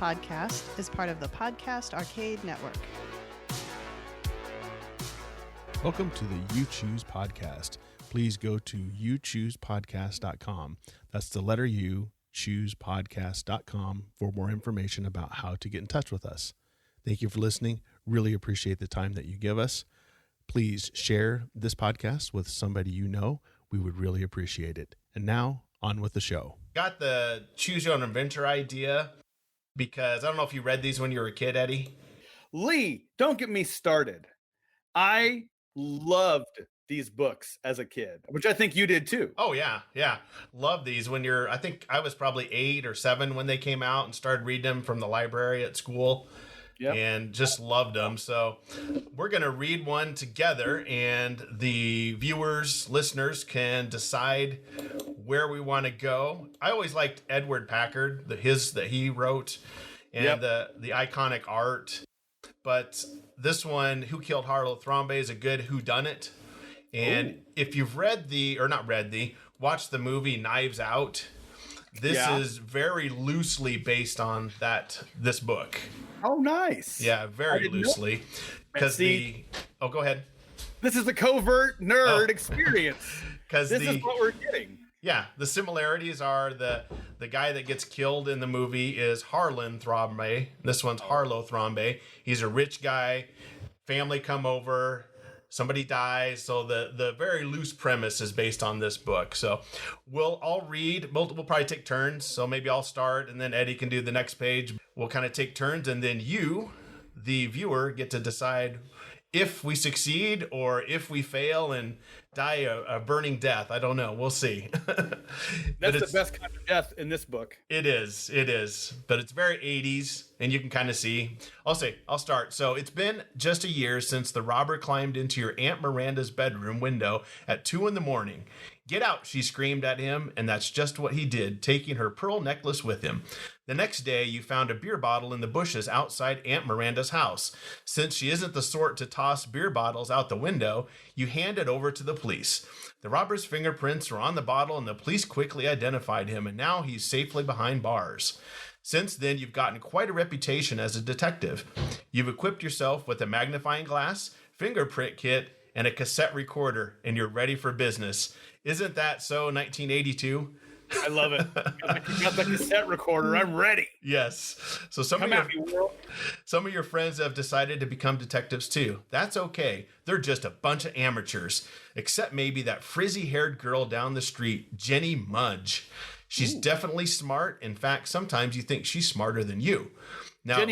podcast is part of the Podcast Arcade Network. Welcome to the You Choose podcast. Please go to youchoosepodcast.com. That's the letter U, choosepodcast.com for more information about how to get in touch with us. Thank you for listening. Really appreciate the time that you give us. Please share this podcast with somebody you know. We would really appreciate it. And now, on with the show. Got the Choose Your Own Adventure idea because I don't know if you read these when you were a kid, Eddie. Lee, don't get me started. I loved these books as a kid, which I think you did too. Oh, yeah. Love these when I think I was probably 8 or 7 when they came out and started reading them from the library at school. Yep. And just loved them. So we're going to read one together and the viewers, listeners can decide where we want to go. I always liked Edward Packard, his that he wrote, and the iconic art. But this one, Who Killed Harlowe Thrombey, is a good whodunit. And if you've watched the movie Knives Out, this is very loosely based on this book. Oh, nice. Yeah, very loosely. Because go ahead. This is a covert nerd experience. Because this is what we're getting. Yeah, the similarities are the guy that gets killed in the movie is Harlan Thrombey. This one's Harlowe Thrombey. He's a rich guy. Family come over. Somebody dies. So the very loose premise is based on this book. So we'll all read. We'll probably take turns. So maybe I'll start and then Eddie can do the next page. We'll kind of take turns and then you, the viewer, get to decide if we succeed or if we fail and die a burning death. I don't know. We'll see. That's the best kind of death in this book. It is. But it's very 80s, and you can kind of see. I'll start. So it's been just a year since the robber climbed into your Aunt Miranda's bedroom window at 2 a.m. "Get out," she screamed at him, and that's just what he did, taking her pearl necklace with him. The next day, you found a beer bottle in the bushes outside Aunt Miranda's house. Since she isn't the sort to toss beer bottles out the window, you hand it over to the police. The robber's fingerprints were on the bottle, and the police quickly identified him, and now he's safely behind bars. Since then, you've gotten quite a reputation as a detective. You've equipped yourself with a magnifying glass, fingerprint kit, and a cassette recorder, and you're ready for business. Isn't that so, 1982? I love it. You got the cassette recorder. I'm ready. Yes. So some of your friends have decided to become detectives too. That's okay. They're just a bunch of amateurs, except maybe that frizzy-haired girl down the street, Jenny Mudge. She's definitely smart. In fact, sometimes you think she's smarter than you. Now,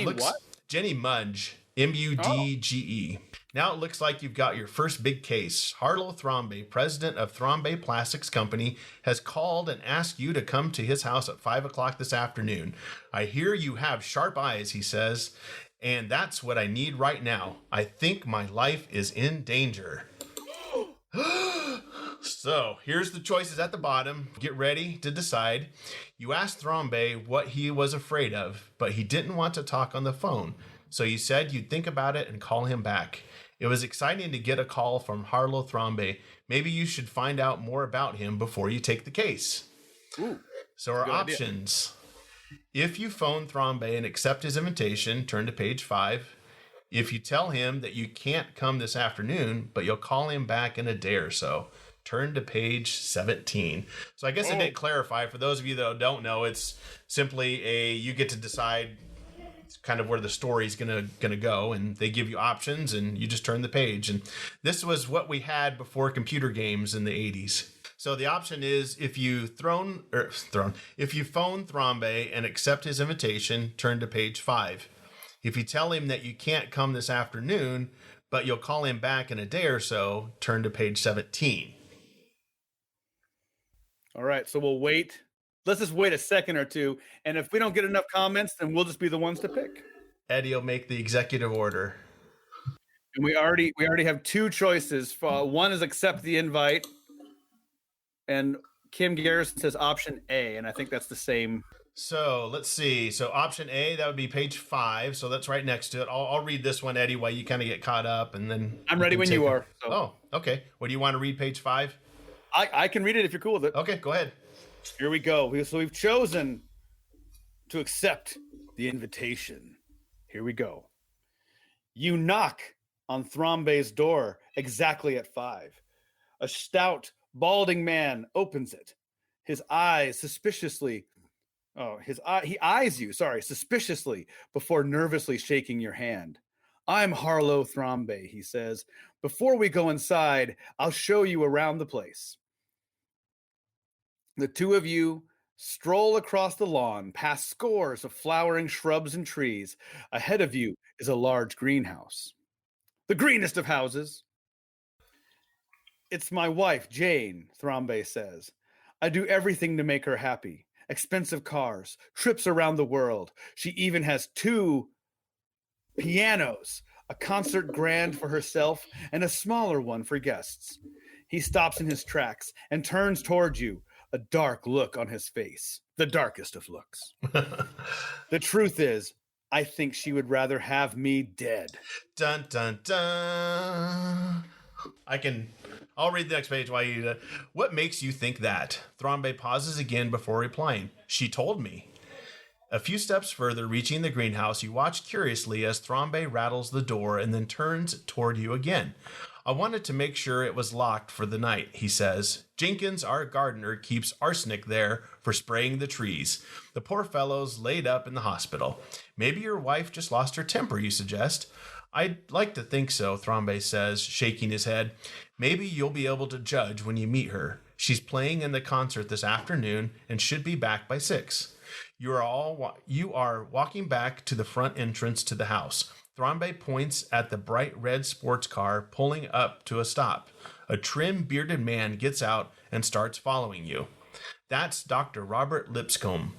Jenny Mudge, M-U-D-G-E. Now it looks like you've got your first big case. Harlowe Thrombey, president of Thrombey Plastics Company, has called and asked you to come to his house at 5 o'clock this afternoon. "I hear you have sharp eyes," he says, "and that's what I need right now. I think my life is in danger." So here's the choices at the bottom. Get ready to decide. You asked Thrombey what he was afraid of, but he didn't want to talk on the phone. So you said you'd think about it and call him back. It was exciting to get a call from Harlowe Thrombey. Maybe you should find out more about him before you take the case. So our options. If you phone Thrombey and accept his invitation, turn to page 5. If you tell him that you can't come this afternoon, but you'll call him back in a day or so, turn to page 17. So I guess I didn't clarify. For those of you that don't know, it's simply you get to decide kind of where the story's gonna go, and they give you options and you just turn the page. And this was what we had before computer games in the 80s. So the option is if you phone Thrombey and accept his invitation, turn to page 5. If you tell him that you can't come this afternoon, but you'll call him back in a day or so, turn to page 17. All right, so we'll wait. Let's just wait a second or two, and if we don't get enough comments, then we'll just be the ones to pick. Eddie will make the executive order. And we already have 2 choices. One is accept the invite, and Kim Garrison says option A, and I think that's the same. So let's see. So option A, that would be page 5. So that's right next to it. I'll read this one, Eddie, while you kind of get caught up, and then I'm ready when you are. So. Oh, okay. What do you want to read? Page 5? I can read it if you're cool with it. Okay, go ahead. Here we go. So we've chosen to accept The invitation. Here we go. You knock on Thrombey's door exactly at 5. A stout, balding man opens it. His eyes suspiciously. He eyes you, suspiciously before nervously shaking your hand. I'm Harlowe Thrombey, he says. Before we go inside, I'll show you around the place. The two of you stroll across the lawn, past scores of flowering shrubs and trees. Ahead of you is a large greenhouse. The greenest of houses. It's my wife, Jane, Thrombey says. I do everything to make her happy. Expensive cars, trips around the world. She even has 2 pianos, a concert grand for herself and a smaller one for guests. He stops in his tracks and turns towards you, a dark look on his face, the darkest of looks. The truth is, I think she would rather have me dead. Dun, dun, dun. I'll read the next page while you... What makes you think that? Thrombey pauses again before replying. She told me. A few steps further, reaching the greenhouse, you watch curiously as Thrombey rattles the door and then turns toward you again. I wanted to make sure it was locked for the night, he says. Jenkins, our gardener, keeps arsenic there for spraying the trees. The poor fellow's laid up in the hospital. Maybe your wife just lost her temper, you suggest. I'd like to think so, Thrombey says, shaking his head. Maybe you'll be able to judge when you meet her. She's playing in the concert this afternoon and should be back by 6. You are walking back to the front entrance to the house. Thrombey points at the bright red sports car pulling up to a stop. A trim, bearded man gets out and starts following you. That's Dr. Robert Lipscomb,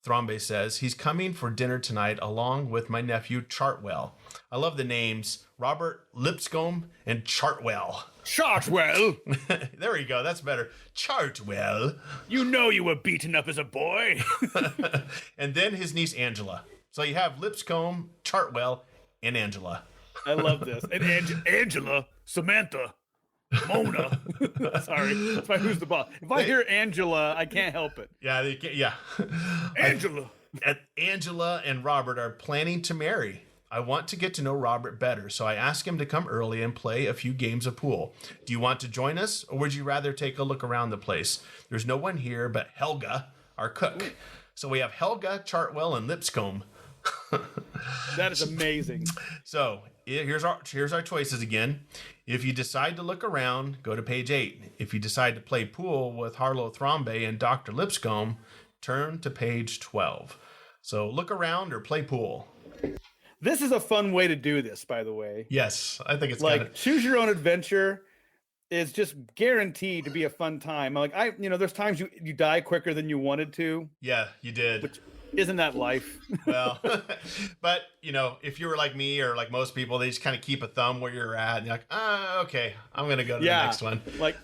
Thrombey says. He's coming for dinner tonight along with my nephew Chartwell. I love the names Robert Lipscomb and Chartwell. Chartwell! There we go. That's better. Chartwell. You know you were beaten up as a boy. And then his niece Angela. So you have Lipscomb, Chartwell, and Angela. I love this. And Angela, Samantha, Mona. Sorry, that's my Who's the Boss. If I hear Angela, I can't help it. Yeah, yeah. Angela. Angela and Robert are planning to marry. I want to get to know Robert better, so I asked him to come early and play a few games of pool. Do you want to join us, or would you rather take a look around the place? There's no one here but Helga, our cook. So we have Helga, Chartwell, and Lipscomb. That is amazing. So here's our choices again. If you decide to look around, go to page 8. If you decide to play pool with Harlowe Thrombey and Dr. Lipscomb, turn to page 12. So look around or play pool. This is a fun way to do this, by the way. Yes, I think it's like choose your own adventure is just guaranteed to be a fun time. Like there's times you die quicker than you wanted to. Yeah, you did. Which, isn't that life? Well, but if you were like me or like most people, they just kind of keep a thumb where you're at, and you're like, okay, I'm gonna go to the next one. Like,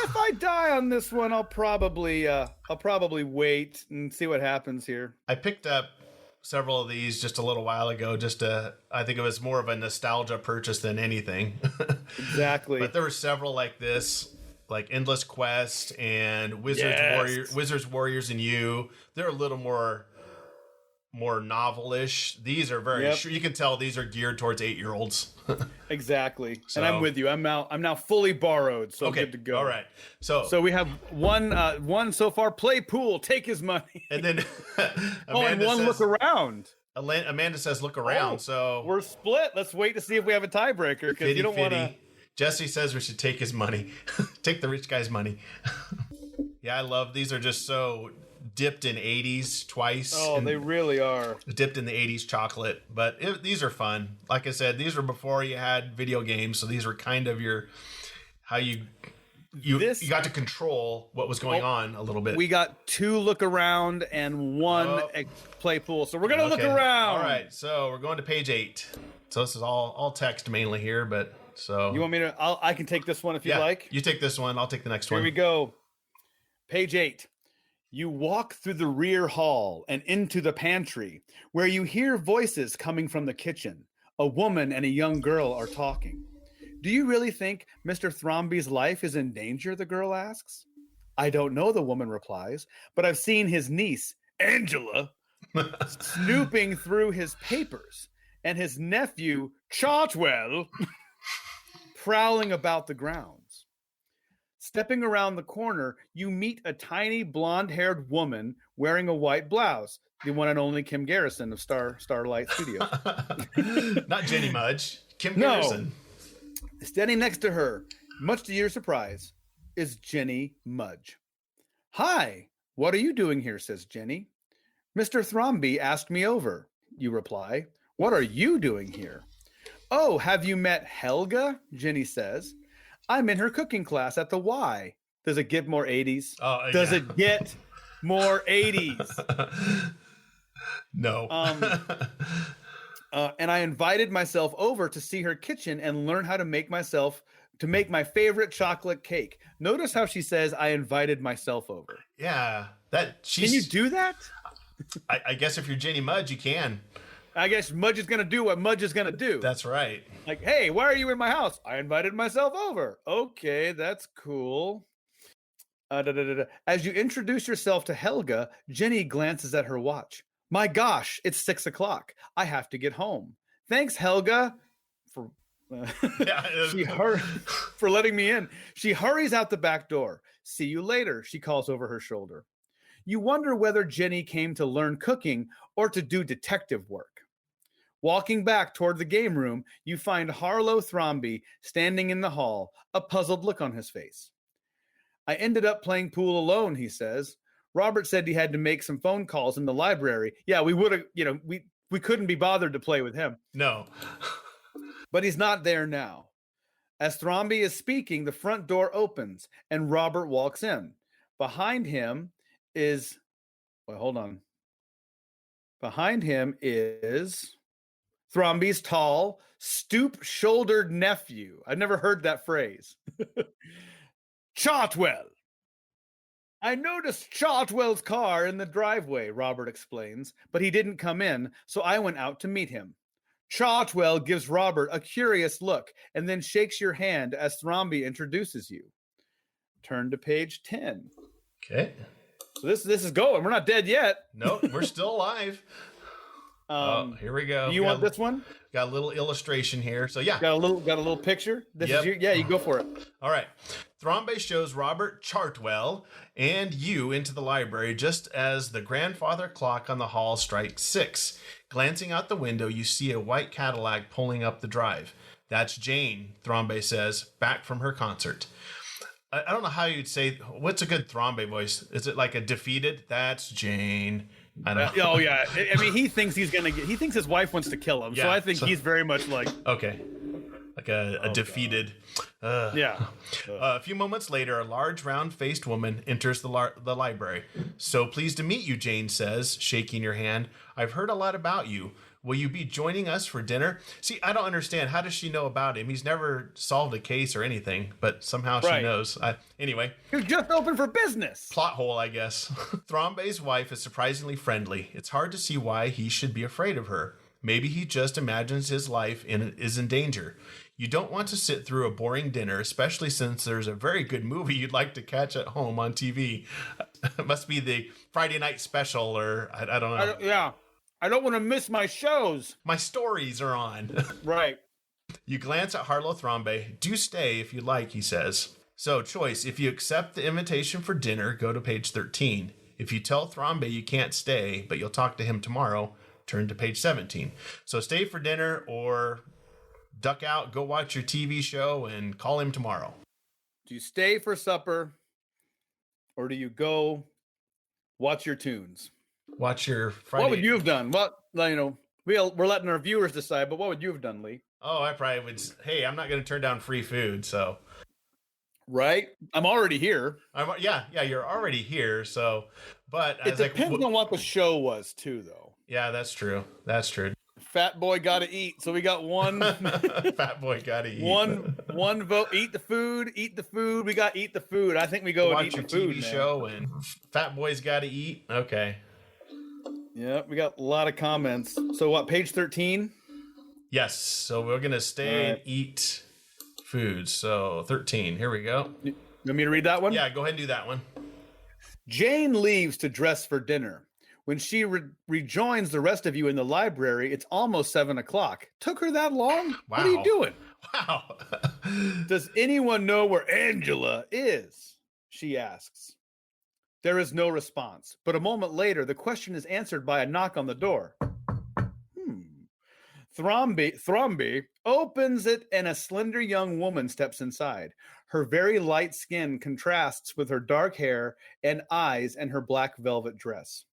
if I die on this one, I'll probably wait and see what happens here. I picked up several of these just a little while ago. I think it was more of a nostalgia purchase than anything. Exactly. But there were several like this, like Endless Quest and Wizards, Warriors, and You. They're a little more novel-ish. These are very sure. You can tell these are geared towards 8-year-olds. Exactly. So, and I'm with you. I'm now fully borrowed, so okay, good to go. All right. So we have one so far. Play pool, take his money. And then and one look around. Amanda says look around. So we're split. Let's wait to see if we have a tiebreaker because you don't want to. Jesse says we should take his money. Take the rich guy's money. Yeah, I love these. Are just so dipped in 80s twice. Oh, they really are. Dipped in the 80s chocolate. But these are fun. Like I said, these were before you had video games, so these were kind of how you got to control what was going on a little bit. We got 2 look around and 1 play pool, so we're gonna look around. All right, so we're going to page 8. So this is all text mainly here, but so you want me to? I can take this one if you like. You take this one. I'll take the next one. Here we go. Page 8. You walk through the rear hall and into the pantry, where you hear voices coming from the kitchen. A woman and a young girl are talking. Do you really think Mr. Thrombey's life is in danger? The girl asks. I don't know, the woman replies, but I've seen his niece, Angela, snooping through his papers, and his nephew, Chartwell, prowling about the grounds. Stepping around the corner, you meet a tiny blonde-haired woman wearing a white blouse, the one and only Kim Garrison of Starlight Studios. Not Jenny Mudge. Kim No. Garrison. Standing next to her, much to your surprise, is Jenny Mudge. "Hi, what are you doing here?" says Jenny. "Mr. Thrombey asked me over," you reply. "What are you doing here?" "Oh, have you met Helga?" Jenny says. "I'm in her cooking class at the Y." Does it get more 80s? Oh, Does yeah. it get more 80s? No. And I invited myself over to see her kitchen and learn how to make my favorite chocolate cake. Notice how she says, "I invited myself over." Yeah. Can you do that? I guess if you're Jenny Mudge, you can. I guess Mudge is going to do what Mudge is going to do. That's right. Like, "Hey, why are you in my house?" "I invited myself over." "Okay, that's cool." As you introduce yourself to Helga, Jenny glances at her watch. "My gosh, it's 6 o'clock. I have to get home. Thanks, Helga, for for letting me in." She hurries out the back door. "See you later," she calls over her shoulder. You wonder whether Jenny came to learn cooking or to do detective work. Walking back toward the game room, you find Harlowe Thrombey standing in the hall, a puzzled look on his face. "I ended up playing pool alone," he says. "Robert said he had to make some phone calls in the library." Yeah, we would have, we couldn't be bothered to play with him. No. But he's not there now. As Thrombey is speaking, the front door opens and Robert walks in. Behind him is Thrombey's tall, stoop-shouldered nephew. I've never heard that phrase. "Chartwell." "I noticed Chartwell's car in the driveway," Robert explains, "but he didn't come in, so I went out to meet him." Chartwell gives Robert a curious look and then shakes your hand as Thrombey introduces you. Turn to page 10. Okay. So this is going. We're not dead yet. No, we're still alive. Here we go. Do you want this one? Got a little illustration here. So yeah. Got a little picture? This is you. Yeah, you go for it. All right. Thrombey shows Robert Chartwell and you into the library just as the grandfather clock on the hall strikes 6. Glancing out the window, you see a white Cadillac pulling up the drive. "That's Jane," Thrombey says, back from her concert. I don't know how you'd say, what's a good Thrombey voice? Is it like a defeated? "That's Jane." I don't know. Oh yeah. I mean, he thinks he thinks his wife wants to kill him. So I think he's very much like, okay. Like a defeated. Yeah. A few moments later, a large, round-faced woman enters the library. "So pleased to meet you," Jane says, shaking your hand. "I've heard a lot about you. Will you be joining us for dinner?" See, I don't understand. How does she know about him? He's never solved a case or anything, but somehow she knows. Anyway. You're just open for business. Plot hole, I guess. Thrombey's wife is surprisingly friendly. It's hard to see why he should be afraid of her. Maybe he just imagines his life is in danger. You don't want to sit through a boring dinner, especially since there's a very good movie you'd like to catch at home on TV. It must be the Friday night special, or I don't know. I don't want to miss my shows. My stories are on. Right. You glance at Harlowe Thrombey. "Do stay if you like," he says. So, choice. If you accept the invitation for dinner, go to page 13. If you tell Thrombey you can't stay, but you'll talk to him tomorrow, turn to page 17. So stay for dinner or duck out, go watch your TV show, and call him tomorrow. Do you stay for supper or do you go watch your tunes? Watch your Friday. What would you have done? We're letting our viewers decide, but what would you have done, Lee? Oh, I probably would. Hey, I'm not going to turn down free food, so. Right? I'm already here. Yeah, you're already here, so. But it depends on what the show was, too, though. Yeah, that's true. Fat boy got to eat, so we got one. Fat boy got to eat. One vote. Eat the food. We got eat the food. I think we go and eat the food. Watch your TV show and fat boys got to eat. Okay. Yeah, we got a lot of comments. So what? Page 13. Yes. So we're gonna stay and eat food. So 13. Here we go. You want me to read that one? Yeah, go ahead and do that one. Jane leaves to dress for dinner. When she rejoins the rest of you in the library, it's almost 7 o'clock. Took her that long? Wow. What are you doing? Wow. Does anyone know where Angela is? She asks. There is no response, but a moment later, the question is answered by a knock on the door. Thrombey opens it, and a slender young woman steps inside. Her very light skin contrasts with her dark hair and eyes and her black velvet dress.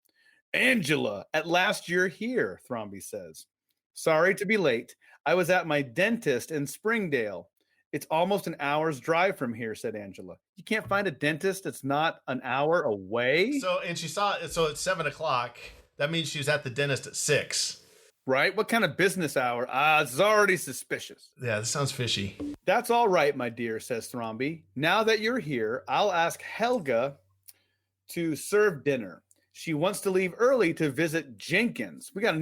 Angela, at last you're here, Thrombey says. Sorry to be late. I was at my dentist in Springdale. It's almost an hour's drive from here, said Angela. You can't find a dentist that's not an hour away? So it's 7 o'clock. That means she was at the dentist at 6. Right? What kind of business hour? It's already suspicious. Yeah, this sounds fishy. That's all right, my dear, says Thrombey. Now that you're here, I'll ask Helga to serve dinner. She wants to leave early to visit Jenkins. We got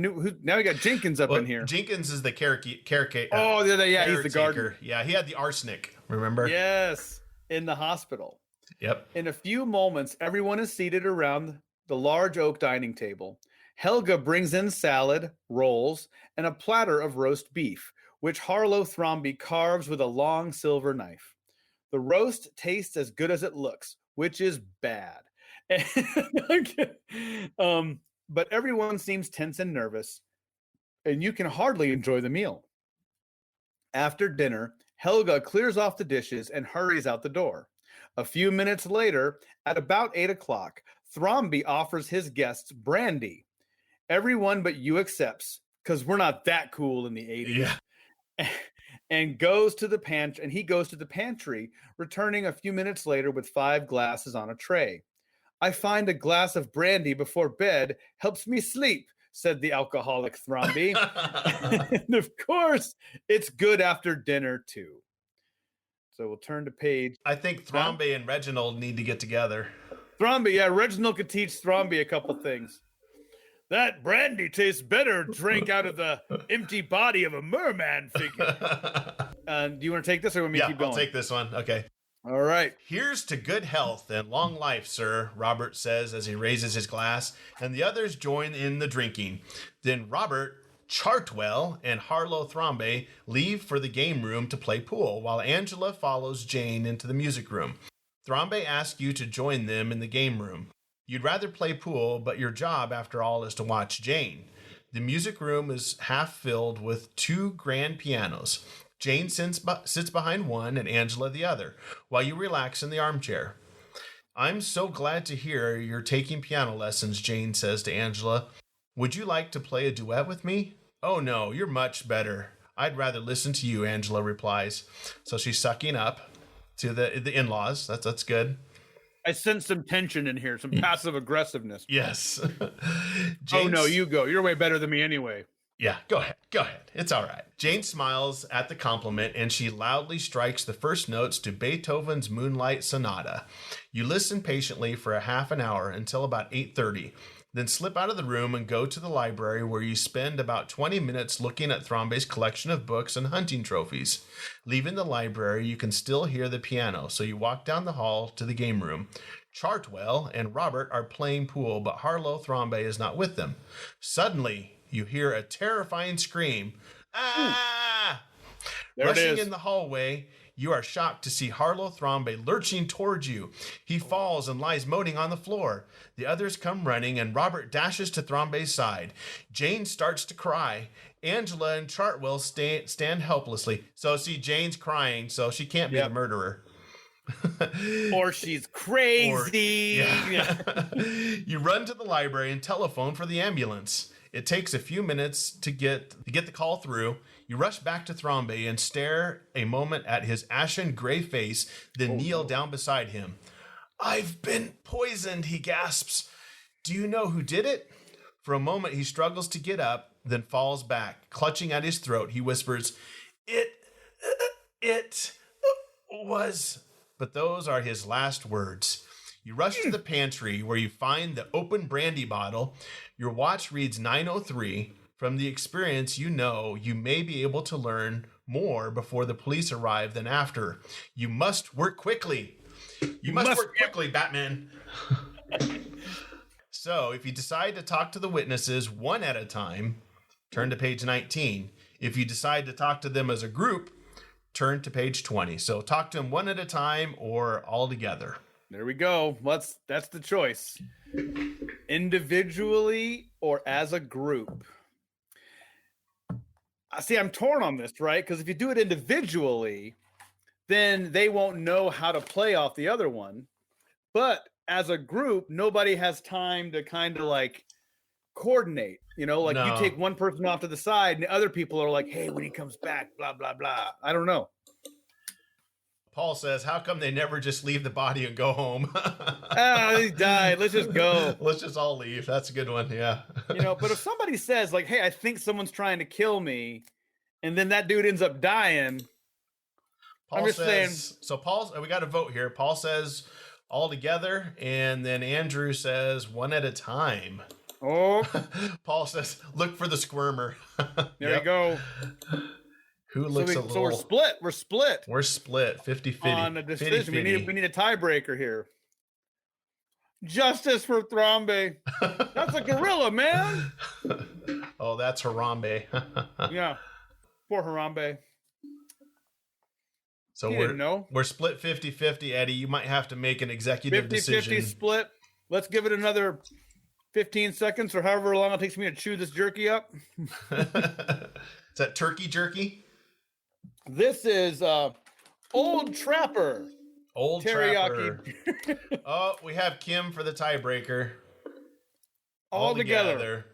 Jenkins up in here. Jenkins is the caretaker. Oh, yeah, he's the gardener. Yeah, he had the arsenic, remember? Yes, in the hospital. Yep. In a few moments, everyone is seated around the large oak dining table. Helga brings in salad, rolls, and a platter of roast beef, which Harlowe Thrombey carves with a long silver knife. The roast tastes as good as it looks, which is bad. But everyone seems tense and nervous, and you can hardly enjoy the meal. After dinner, Helga clears off the dishes and hurries out the door. A few minutes later, at about 8 o'clock, Thrombey offers his guests brandy. Everyone but you accepts, because we're not that cool in the 80s. Yeah. And he goes to the pantry, returning a few minutes later with 5 glasses on a tray. I find a glass of brandy before bed helps me sleep, said the alcoholic Thrombey. And of course, it's good after dinner, too. So we'll turn to page. I think Thrombey and Reginald need to get together. Thrombey, yeah, Reginald could teach Thrombey a couple things. That brandy tastes better drank out of the empty body of a merman figure. Do you want to take this or want me to keep going? I'll take this one. Okay. All right. Here's to good health and long life, sir, Robert says as he raises his glass, and the others join in the drinking. Then Robert, Chartwell, and Harlowe Thrombey leave for the game room to play pool, while Angela follows Jane into the music room. Thrombey asks you to join them in the game room. You'd rather play pool, but your job, after all, is to watch Jane. The music room is half filled with 2 grand pianos. Jane sits behind one and Angela the other, while you relax in the armchair. I'm so glad to hear you're taking piano lessons, Jane says to Angela. Would you like to play a duet with me? Oh no, you're much better. I'd rather listen to you, Angela replies. So she's sucking up to the in-laws. That's good. I sense some tension in here, some passive aggressiveness. Yes. Oh no, you go. You're way better than me anyway. Yeah, go ahead. It's all right. Jane smiles at the compliment and she loudly strikes the first notes to Beethoven's Moonlight Sonata. You listen patiently for a half an hour until about 8:30, then slip out of the room and go to the library where you spend about 20 minutes looking at Thrombey's collection of books and hunting trophies. Leaving the library, you can still hear the piano, so you walk down the hall to the game room. Chartwell and Robert are playing pool, but Harlowe Thrombey is not with them. Suddenly, you hear a terrifying scream. Ah! Rushing in the hallway, you are shocked to see Harlowe Thrombey lurching towards you. He falls and lies moaning on the floor. The others come running, and Robert dashes to Thrombey's side. Jane starts to cry. Angela and Chartwell stand helplessly. So, see, Jane's crying, so she can't be the murderer. Or she's crazy. You run to the library and telephone for the ambulance. It takes a few minutes to get the call through. You rush back to Thrombey and stare a moment at his ashen gray face, then kneel down beside him. I've been poisoned, he gasps. Do you know who did it? For a moment, he struggles to get up, then falls back. Clutching at his throat, he whispers, It was... But those are his last words. You rush to the pantry where you find the open brandy bottle. Your watch reads 9:03. From the experience, you know you may be able to learn more before the police arrive than after. You must work quickly. You must work quickly, Batman. So if you decide to talk to the witnesses one at a time, turn to page 19. If you decide to talk to them as a group, turn to page 20. So talk to them one at a time or all together. There we go. That's the choice. Individually or as a group. I see, I'm torn on this, right? Because if you do it individually, then they won't know how to play off the other one. But as a group, nobody has time to kind of like coordinate. You know, like you take one person off to the side and the other people are like, hey, when he comes back, blah, blah, blah. I don't know. Paul says, how come they never just leave the body and go home? He died. Let's just go. Let's just all leave. That's a good one. Yeah. You know, but if somebody says like, hey, I think someone's trying to kill me, and then that dude ends up dying. Paul says, so Paul, we got a vote here. Paul says all together, and then Andrew says one at a time. Oh. Paul says, look for the squirmer. There you go. Who looks a little... So we're split. We're split, 50-50. On a decision. 50-50. We need a tiebreaker here. Justice for Thrombey. That's a gorilla, man. Oh, that's Harambe. Yeah. Poor Harambe. So we're split 50-50, Eddie. You might have to make an executive 50-50 decision. split. Let's give it another 15 seconds or however long it takes me to chew this jerky up. Is that turkey jerky? This is Old Trapper. Old Teriyaki. Trapper. Oh, we have Kim for the tiebreaker. All together.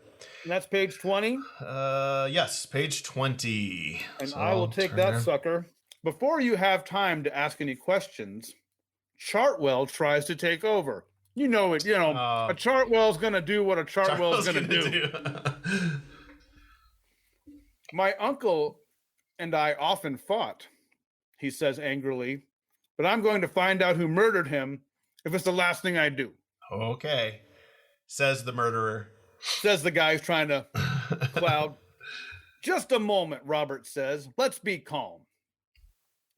And that's page 20? Yes, page 20. And so I will take that sucker. Before you have time to ask any questions, Chartwell tries to take over. You know it. You know, a Chartwell's going to do what a Chartwell's going to do. My uncle and I often fought, he says angrily, but I'm going to find out who murdered him if it's the last thing I do. Okay, says the murderer. Says the guy who's trying to cloud. Just a moment, Robert says. Let's be calm.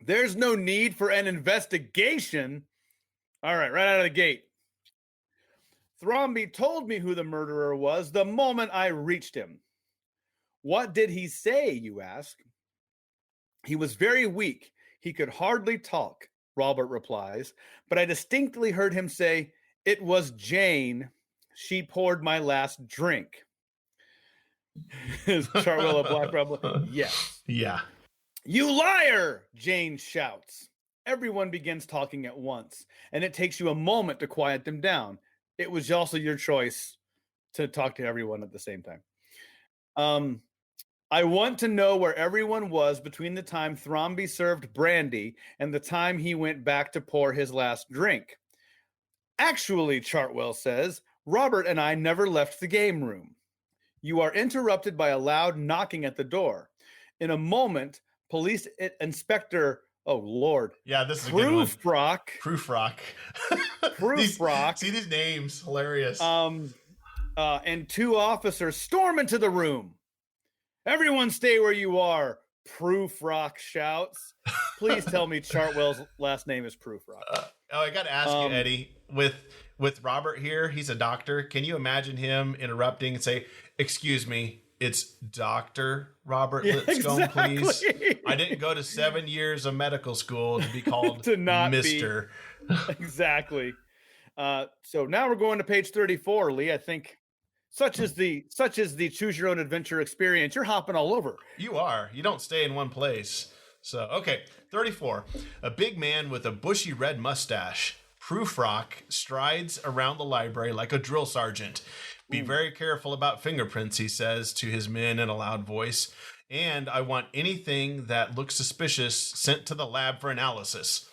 There's no need for an investigation. All right, right out of the gate. Thrombey told me who the murderer was the moment I reached him. What did he say, you ask? He was very weak. He could hardly talk, Robert replies, but I distinctly heard him say, it was Jane. She poured my last drink. Is Chartwell a black rebel? Yes. Yeah. You liar, Jane shouts. Everyone begins talking at once, and it takes you a moment to quiet them down. It was also your choice to talk to everyone at the same time. I want to know where everyone was between the time Thrombey served brandy and the time he went back to pour his last drink. Actually, Chartwell says, Robert and I never left the game room. You are interrupted by a loud knocking at the door. In a moment, police inspector, oh Lord. Yeah, this is a good one. Proofrock. Proofrock. See these names, hilarious. And two officers storm into the room. Everyone stay where you are, Proofrock shouts. Please tell me Chartwell's last name is Proofrock. I got to ask you, Eddie, with Robert here, he's a doctor. Can you imagine him interrupting and say, excuse me, it's Dr. Robert Lipscomb, exactly. Please? I didn't go to 7 years of medical school to be called to not Mr. Exactly. So now we're going to page 34, Lee. I think such is the choose your own adventure experience. You're hopping all over. You are. You don't stay in one place. So, okay, 34. A big man with a bushy red mustache, Proofrock, strides around the library like a drill sergeant. Be very careful about fingerprints, he says to his men in a loud voice. And I want anything that looks suspicious sent to the lab for analysis.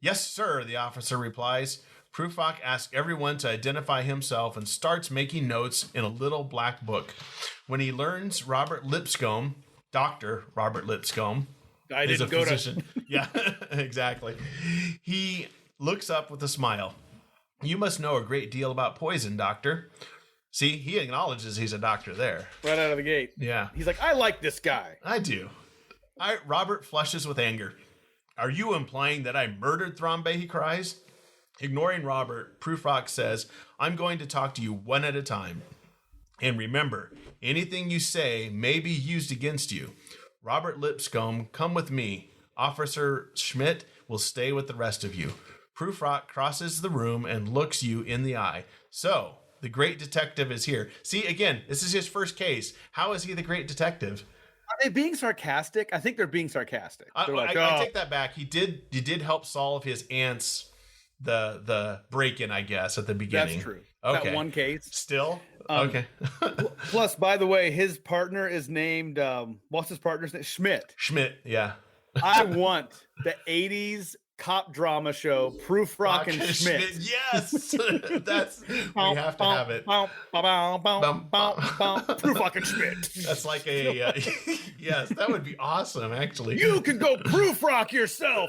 Yes, sir, the officer replies. Proofrock asks everyone to identify himself and starts making notes in a little black book. When he learns Robert Lipscomb, Dr. Robert Lipscomb, is a physician. Yeah, exactly. He looks up with a smile. You must know a great deal about poison, doctor. See, he acknowledges he's a doctor there. Right out of the gate. Yeah. He's like, I like this guy. I do. Robert flushes with anger. Are you implying that I murdered Thrombey, he cries. Ignoring Robert, Prufrock says, I'm going to talk to you one at a time. And remember, anything you say may be used against you. Robert Lipscomb, come with me. Officer Schmidt will stay with the rest of you. Prufrock crosses the room and looks you in the eye. So, the great detective is here. See, again, this is his first case. How is he the great detective? Are they being sarcastic? I think they're being sarcastic. They're I take that back. He did help solve his aunt's the break-in, I guess, at the beginning. That's true. Okay. That one case. Still? Okay. Plus, by the way, his partner is named, what's his partner's name? Schmidt. Schmidt, yeah. I want the 80s cop drama show, Prufrock and Schmidt. Yes! We have to have it. Prufrock and Schmidt. That's like a, yes, that would be awesome, actually. You can go Prufrock yourself.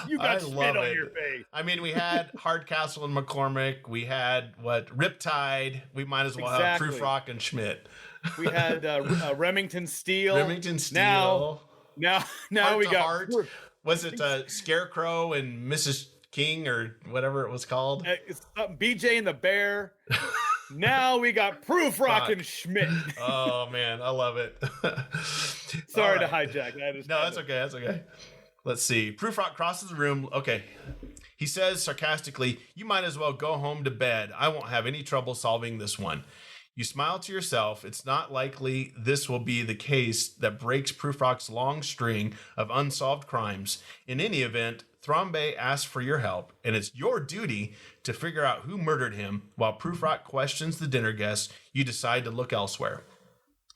You got Schmidt on your face. I mean, we had Hardcastle and McCormick. We had, Riptide. We might as well have Prufrock and Schmidt. We had Remington Steele. Remington Steele. Now we got... Was it Scarecrow and Mrs. King or whatever it was called? BJ and the Bear. Now we got Prufrock and Schmidt. Oh, man. I love it. Sorry to hijack. No, that's okay. That's okay. Let's see. Prufrock crosses the room. Okay. He says sarcastically, you might as well go home to bed. I won't have any trouble solving this one. You smile to yourself. It's not likely this will be the case that breaks Prufrock's long string of unsolved crimes. In any event, Thrombey asks for your help, and it's your duty to figure out who murdered him. While Prufrock questions the dinner guests, you decide to look elsewhere.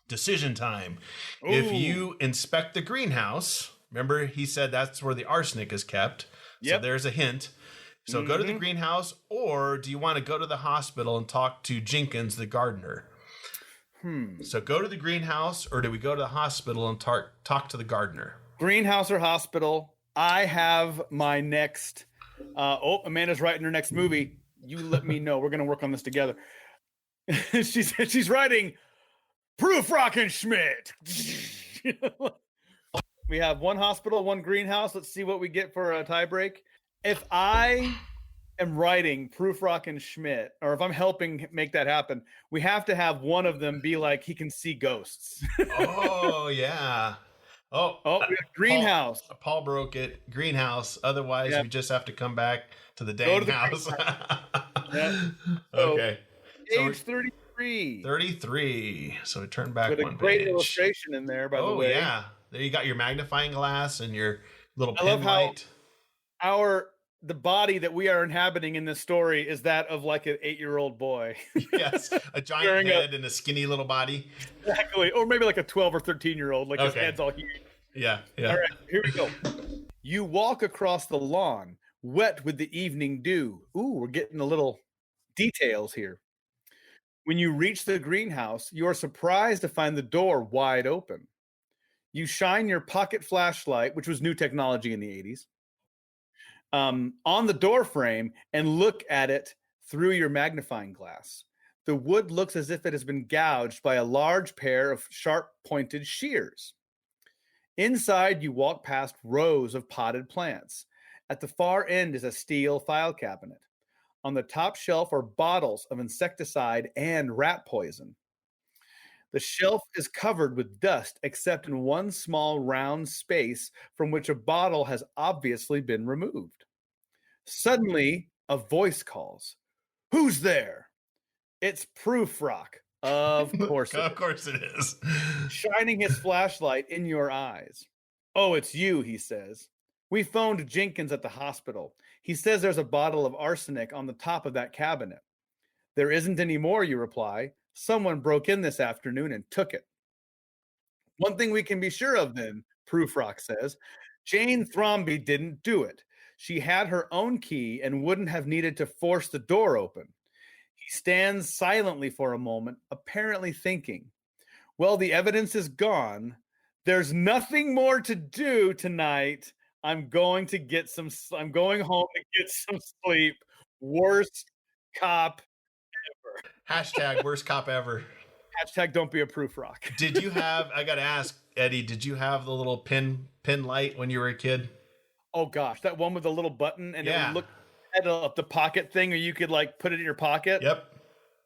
Decision time. Ooh. If you inspect the greenhouse, remember he said that's where the arsenic is kept. Yep. So there's a hint. So go to the greenhouse, or do you want to go to the hospital and talk to Jenkins, the gardener? So go to the greenhouse, or do we go to the hospital and talk to the gardener? Greenhouse or hospital. I have my next... Amanda's writing her next movie. You let me know. We're going to work on this together. She's writing Prufrock and Schmidt. We have one hospital, one greenhouse. Let's see what we get for a tie break. If I am writing Prufrock and Schmidt, or if I'm helping make that happen, we have to have one of them be like he can see ghosts. Oh, yeah. Oh, greenhouse. Paul broke it. Greenhouse. Otherwise, we just have to come back to the dang house. Okay. Page 33. 33. So we turn back with one page. With a great illustration in there, by the way. Oh, yeah. There you got your magnifying glass and your little pen light. The body that we are inhabiting in this story is that of like an 8-year-old boy. Yes, a giant head and a skinny little body. Exactly, or maybe like a 12 or 13-year-old, like his head's all huge. Yeah. All right, here we go. You walk across the lawn, wet with the evening dew. Ooh, we're getting a little details here. When you reach the greenhouse, you are surprised to find the door wide open. You shine your pocket flashlight, which was new technology in the 80s. On the door frame and look at it through your magnifying glass. The wood looks as if it has been gouged by a large pair of sharp-pointed shears. Inside, you walk past rows of potted plants. At the far end is a steel file cabinet. On the top shelf are bottles of insecticide and rat poison. The shelf is covered with dust, except in one small round space from which a bottle has obviously been removed. Suddenly, a voice calls, "Who's there?" It's Prufrock. Of course Of course it is. Shining his flashlight in your eyes. "Oh, it's you," he says. "We phoned Jenkins at the hospital. He says there's a bottle of arsenic on the top of that cabinet." "There isn't any more," you reply. "Someone broke in this afternoon and took it." "One thing we can be sure of then," Prufrock says, "Jane Thrombey didn't do it. She had her own key and wouldn't have needed to force the door open." He stands silently for a moment, apparently thinking. "Well, the evidence is gone. There's nothing more to do tonight. I'm going home to get some sleep. Worst cop ever." Hashtag worst cop ever. Hashtag don't be a Prufrock. Did you have, I got to ask, Eddie, did you have the little pin light when you were a kid? Oh gosh, that one with the little button and it Yeah. would look at the pocket thing, or you could like put it in your pocket. Yep.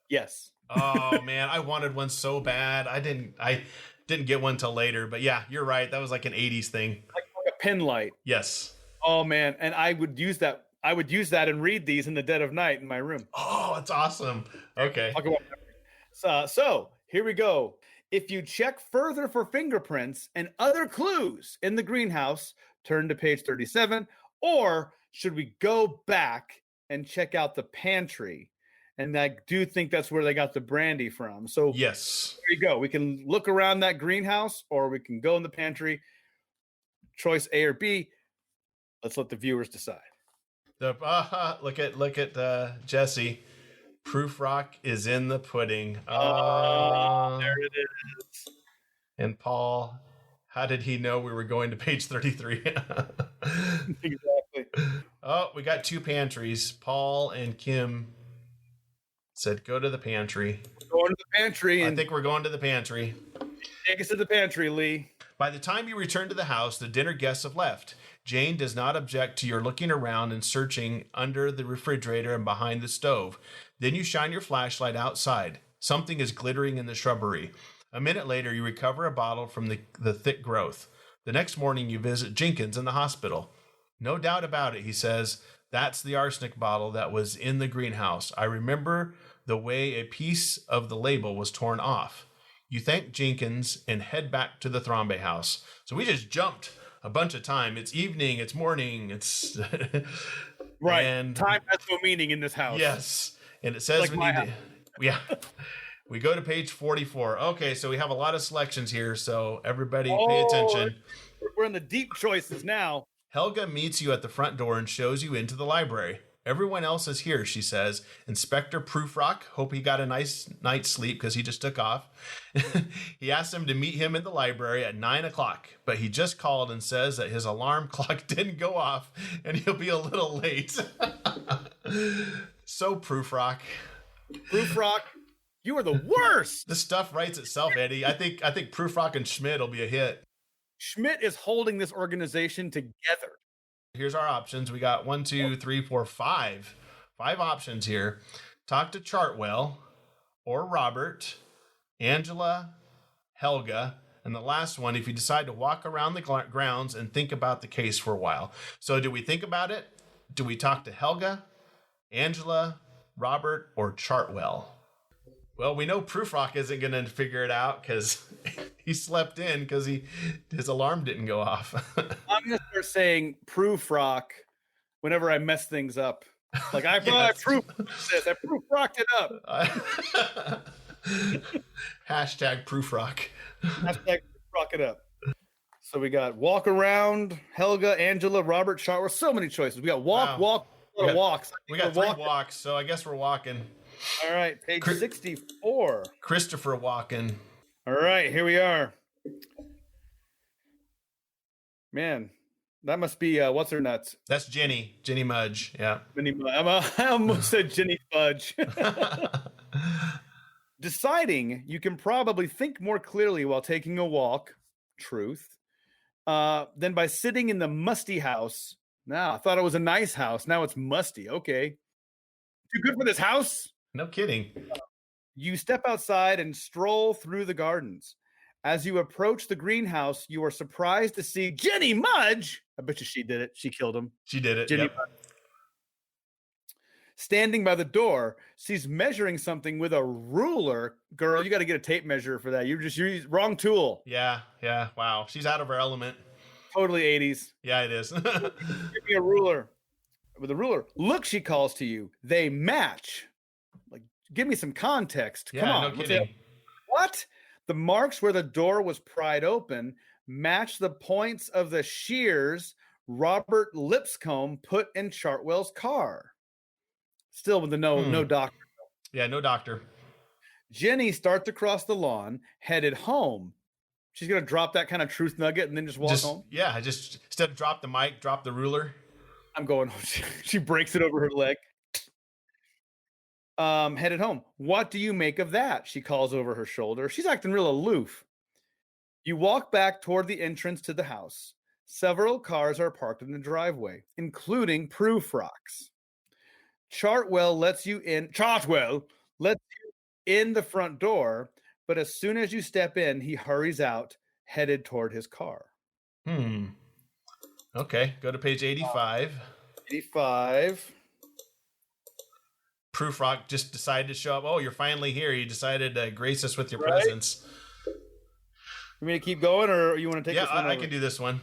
Yes. Oh man, I wanted one so bad. I didn't get one till later, but yeah, you're right. That was like an 80s thing. Like a pin light. Yes. Oh man, and I would use that. I would use that and read these in the dead of night in my room. Oh, that's awesome. Okay. Talk about so here we go. If you check further for fingerprints and other clues in the greenhouse, turn to page 37. Or should we go back and check out the pantry? And I do think that's where they got the brandy from. So Yes. there you go. We can look around that greenhouse, or we can go in the pantry. Choice A or B. Let's let the viewers decide. Look at Jesse. Proof rock is in the pudding. There it is. And Paul, how did he know we were going to page 33? Exactly. Oh, we got two pantries. Paul and Kim said, go to the pantry. Going to the pantry. I And think we're going to the pantry. take us to the pantry, Lee. By the time you return to the house, the dinner guests have left. Jane does not object to your looking around and searching under the refrigerator and behind the stove. Then you shine your flashlight outside. Something is glittering in the shrubbery. A minute later, you recover a bottle from the thick growth. The next morning, you visit Jenkins in the hospital. No doubt about it, he says. That's the arsenic bottle that was in the greenhouse. I remember the way a piece of the label was torn off. You thank Jenkins and head back to the Thrombey house. So we just jumped a bunch of time. It's evening, it's morning, it's Right. And time has no meaning in this house. yes. And it says Like we my need house. to, yeah. We go to page 44. Okay, so we have a lot of selections here, so everybody pay attention. We're in the deep choices now. Helga meets you at the front door and shows you into the library. Everyone else is here, she says. Inspector Proofrock, hope he got a nice night's sleep because he just took off. He asked him to meet him in the library at 9 o'clock, but he just called and says that his alarm clock didn't go off and he'll be a little late. So Proofrock. Proofrock, you are the worst. This stuff writes itself, Eddie. I think Proofrock and Schmidt will be a hit. Schmidt is holding this organization together. Here's our options. We got 1, 2, 3, 4, 5. 5 options here. Talk to Chartwell or Robert, Angela, Helga, and the last one, if you decide to walk around the grounds and think about the case for a while. So do we think about it? Do we talk to Helga, Angela, Robert, or Chartwell? Well, we know Proofrock isn't going to figure it out because he slept in because his alarm didn't go off. I'm going to start saying Proofrock whenever I mess things up. Like, I Proofrocked it up. Hashtag Proofrock. Hashtag Proofrock it up. So we got walk around, Helga, Angela, Robert, Chartwell. So many choices. We got walk, Wow. walks. We got 3 walks, so I guess we're walking. All right, page 64. Christopher walking. All right, here we are. Man, that must be what's her nuts? That's Jenny Mudge. Yeah. I almost said Jenny Fudge. Deciding you can probably think more clearly while taking a walk, truth, than by sitting in the musty house. Now, I thought it was a nice house. Now it's musty. Okay. Too good for this house? No kidding. You step outside and stroll through the gardens. As you approach the greenhouse, you are surprised to see Jenny Mudge. I bet you she did it. She killed him. She did it. Jenny Yep. Mudge. Standing by the door, she's measuring something with a ruler. Girl, you got to get a tape measure for that. You just used wrong tool. Yeah. Wow. She's out of her element. Totally 80s. Yeah, it is. Give me a ruler. With a ruler. Look, she calls to you. They match. Like, give me some context. Come on. No kidding. What? The marks where the door was pried open match the points of the shears Robert Lipscomb put in Chartwell's car. Still with the no doctor. Yeah, no doctor. Jenny starts across the lawn, headed home. She's going to drop that kind of truth nugget and then just walk home? Yeah, just instead of drop the mic, drop the ruler. I'm going home. She breaks it over her leg. Headed home. What do you make of that? She calls over her shoulder. She's acting real aloof. You walk back toward the entrance to the house. Several cars are parked in the driveway, including Prufrock's. Chartwell lets you in the front door, but as soon as you step in, he hurries out, headed toward his car. Okay, go to page 85. 85. Prufrock just decided to show up. Oh, you're finally here. You decided to grace us with your presence. You want me to keep going, or you want to take this one? I can do this one.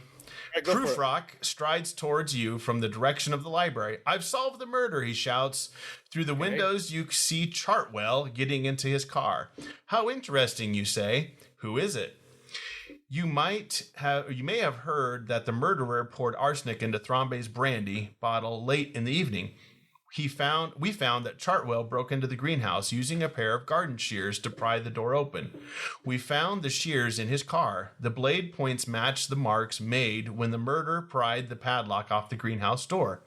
Right, Prufrock strides towards you from the direction of the library. I've solved the murder, he shouts. Through the windows, you see Chartwell getting into his car. How interesting, you say. Who is it? You may have heard that the murderer poured arsenic into Thrombey's brandy bottle late in the evening. We found that Chartwell broke into the greenhouse using a pair of garden shears to pry the door open. We found the shears in his car. The blade points match the marks made when the murderer pried the padlock off the greenhouse door.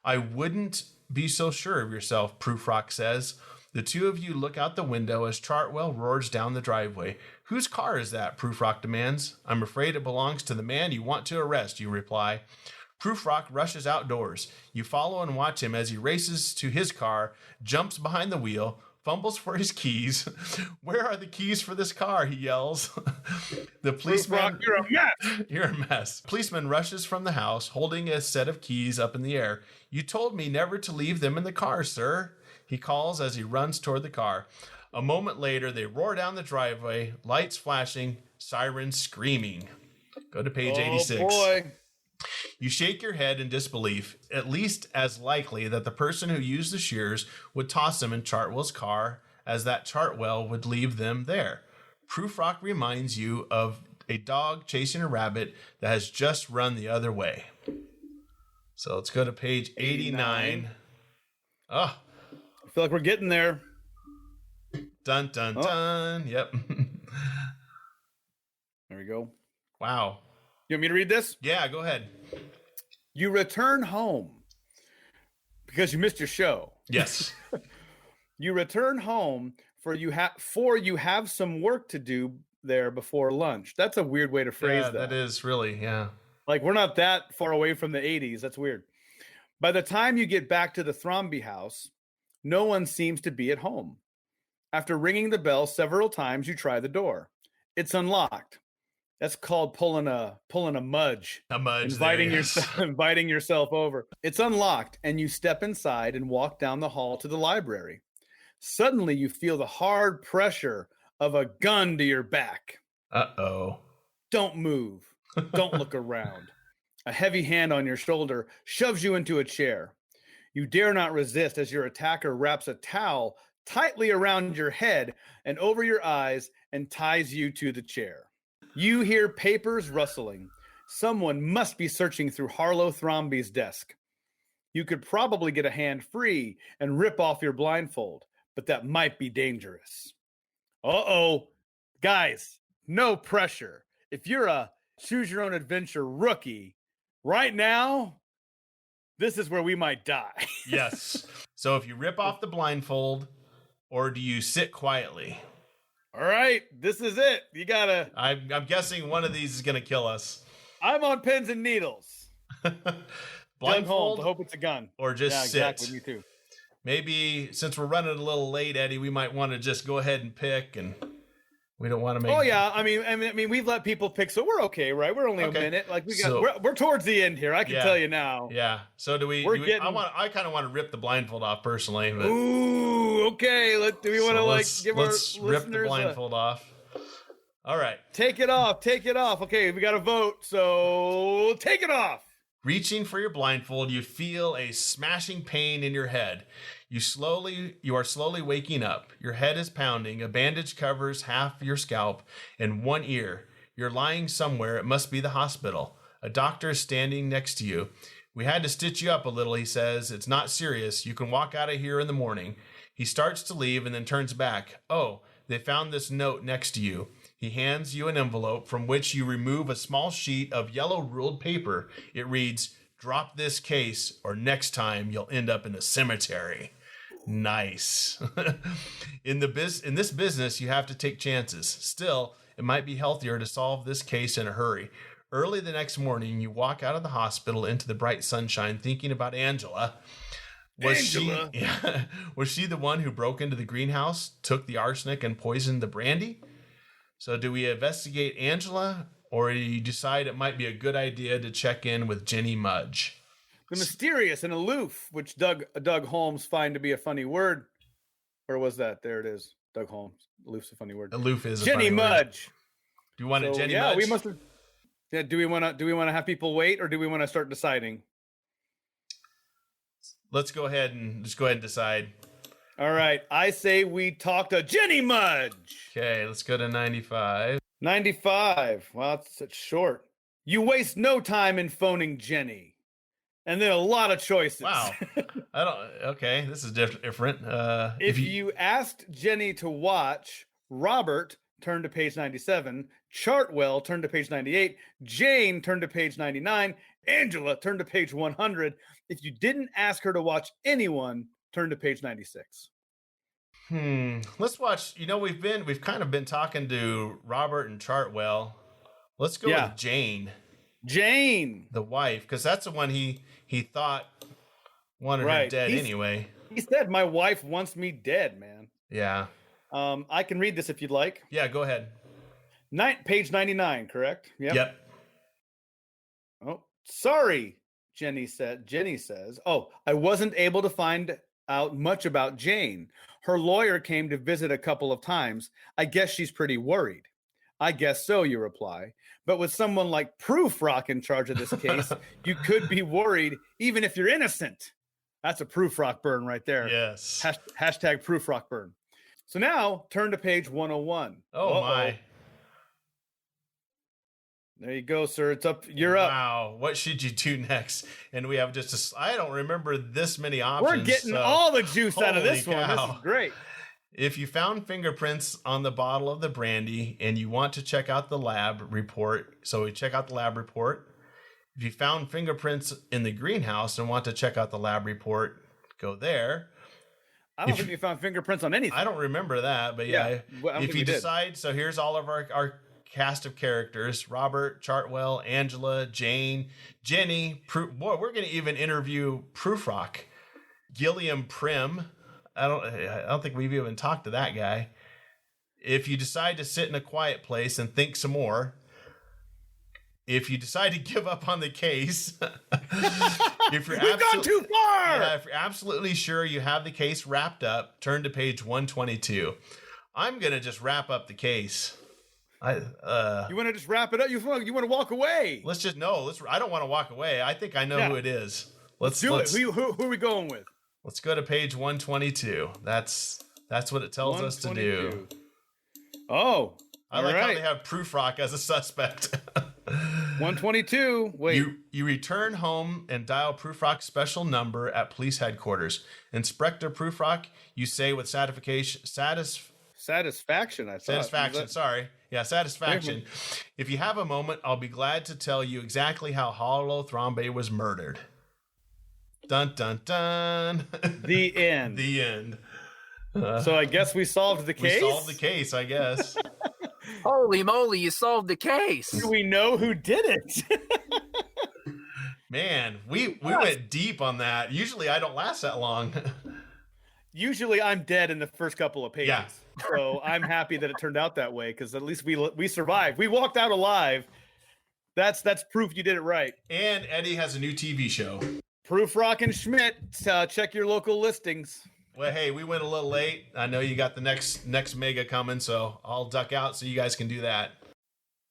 I wouldn't be so sure of yourself, Prufrock says. The two of you look out the window as Chartwell roars down the driveway. Whose car is that? Prufrock demands. I'm afraid it belongs to the man you want to arrest, you reply. Prufrock rushes outdoors. You follow and watch him as he races to his car, jumps behind the wheel, fumbles for his keys. Where are the keys for this car? He yells. The policeman. Prufrock, you're a mess. You're a mess. Policeman rushes from the house, holding a set of keys up in the air. You told me never to leave them in the car, sir. He calls as he runs toward the car. A moment later, they roar down the driveway, lights flashing, sirens screaming. Go to page 86. Oh, boy. You shake your head in disbelief, at least as likely that the person who used the shears would toss them in Chartwell's car as that Chartwell would leave them there. Prufrock reminds you of a dog chasing a rabbit that has just run the other way. So let's go to page 89. Oh, I feel like we're getting there. Dun, dun, dun. Yep. There we go. Wow. You want me to read this? Yeah, go ahead. You return home because you missed your show. Yes. You return home for you have some work to do there before lunch. That's a weird way to phrase that. That is really, yeah. Like, we're not that far away from the 80s. That's weird. By the time you get back to the Thrombey house, no one seems to be at home. After ringing the bell several times, you try the door. It's unlocked. That's called pulling a mudge. A mudge. Inviting yourself over. It's unlocked, and you step inside and walk down the hall to the library. Suddenly, you feel the hard pressure of a gun to your back. Uh-oh. Don't move. Don't look around. A heavy hand on your shoulder shoves you into a chair. You dare not resist as your attacker wraps a towel tightly around your head and over your eyes and ties you to the chair. You hear papers rustling. Someone must be searching through Harlowe Thrombey's desk. You could probably get a hand free and rip off your blindfold, but that might be dangerous. Uh-oh. Guys, no pressure. If you're a choose your own adventure rookie, right now, this is where we might die. Yes. So if you rip off the blindfold, or do you sit quietly? All right, this is it. You gotta. I'm guessing one of these is gonna kill us. I'm on pins and needles. Blindfold. I hope it's a gun. Or just sit. Exactly. Me too. Maybe since we're running a little late, Eddie, we might want to just go ahead and pick, and we don't want to make. Oh yeah, I mean, we've let people pick, so we're okay, right? We're only a minute. Like we're towards the end here. I can tell you now. Yeah. So do we? I kind of want to rip the blindfold off personally. But, ooh, okay. Do we want to give our listeners rip the blindfold off? All right. Take it off. Take it off. Okay, we got to vote. So take it off. Reaching for your blindfold, you feel a smashing pain in your head. You are slowly waking up. Your head is pounding. A bandage covers half your scalp and one ear. You're lying somewhere. It must be the hospital. A doctor is standing next to you. We had to stitch you up a little, he says. It's not serious. You can walk out of here in the morning. He starts to leave and then turns back. Oh, they found this note next to you. He hands you an envelope from which you remove a small sheet of yellow ruled paper. It reads, "Drop this case or next time you'll end up in a cemetery." Nice. In this business, you have to take chances. Still, it might be healthier to solve this case in a hurry. Early the next morning, you walk out of the hospital into the bright sunshine thinking about Angela. Was she the one who broke into the greenhouse, took the arsenic, and poisoned the brandy? So do we investigate Angela, or do you decide it might be a good idea to check in with Jenny Mudge? The mysterious and aloof, which Doug Holmes find to be a funny word. Or was that? There it is. Doug Holmes. Aloof's a funny word. Aloof is a Jenny funny word. Mudge. Do you want a Jenny Mudge? We must have. Yeah, do we want to have people wait, or do we want to start deciding? Let's go ahead and decide. All right. I say we talk to Jenny Mudge. Okay, let's go to 95. 95. Wow, it's short. You waste no time in phoning Jenny. And then a lot of choices. Wow. Okay, this is different. If you asked Jenny to watch, Robert turned to page 97, Chartwell turned to page 98, Jane turned to page 99, Angela turned to page 100. If you didn't ask her to watch anyone, turn to page 96. Let's watch. We've kind of been talking to Robert and Chartwell. Let's go with Jane. Jane, the wife, because that's the one he thought wanted her dead anyway. He said, "My wife wants me dead, man." Yeah. I can read this if you'd like. Yeah, go ahead. Page 99, correct? Yep. Oh, sorry, Jenny says, "Oh, I wasn't able to find out much about Jane. Her lawyer came to visit a couple of times. I guess she's pretty worried." "I guess so," you reply. "But with someone like Proofrock in charge of this case, you could be worried even if you're innocent." That's a Proofrock burn right there. Yes. Hashtag Proofrock burn. So now turn to page 101. Oh, my. There you go, sir. It's up. You're up. Wow. What should you do next? And we have I don't remember this many options. We're getting all the juice out of this one. This is great. If you found fingerprints on the bottle of the brandy and you want to check out the lab report, so we check out the lab report. If you found fingerprints in the greenhouse and want to check out the lab report, go there. I don't think you found fingerprints on anything. I don't remember that, but yeah. If you decide, so here's all of our cast of characters: Robert, Chartwell, Angela, Jane, Jenny. Boy, we're going to even interview Proofrock, Gilliam Prim. I don't think we've even talked to that guy. If you decide to sit in a quiet place and think some more, if you decide to give up on the case, if you're gone too far. If you're absolutely sure you have the case wrapped up, turn to page 122. I'm gonna just wrap up the case. You want to just wrap it up? You want to walk away? I don't want to walk away. I think I know who it is. Let's do it. Who are we going with? Let's go to page 122. That's what it tells us to do. Oh, I like how they have Proofrock as a suspect. 122. Wait. You return home and dial Proofrock's special number at police headquarters. Inspector Proofrock, you say with satisfaction. Sorry. Yeah, satisfaction. If you have a moment, I'll be glad to tell you exactly how Harlowe Thrombey was murdered. Dun, dun, dun. The end. The end. So I guess we solved the case? We solved the case, I guess. Holy moly, you solved the case. Do we know who did it? Man, we went deep on that. Usually I don't last that long. Usually I'm dead in the first couple of pages. Yeah. So I'm happy that it turned out that way, because at least we survived. We walked out alive. That's proof you did it right. And Eddie has a new TV show. Proofrock and Schmidt. Check your local listings. Well, hey, we went a little late. I know you got the next mega coming, so I'll duck out so you guys can do that.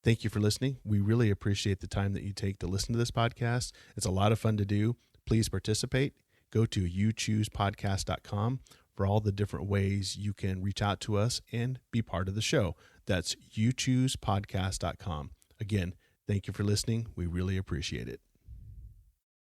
Thank you for listening. We really appreciate the time that you take to listen to this podcast. It's a lot of fun to do. Please participate. Go to youchoosepodcast.com for all the different ways you can reach out to us and be part of the show. That's youchoosepodcast.com. Again, thank you for listening. We really appreciate it.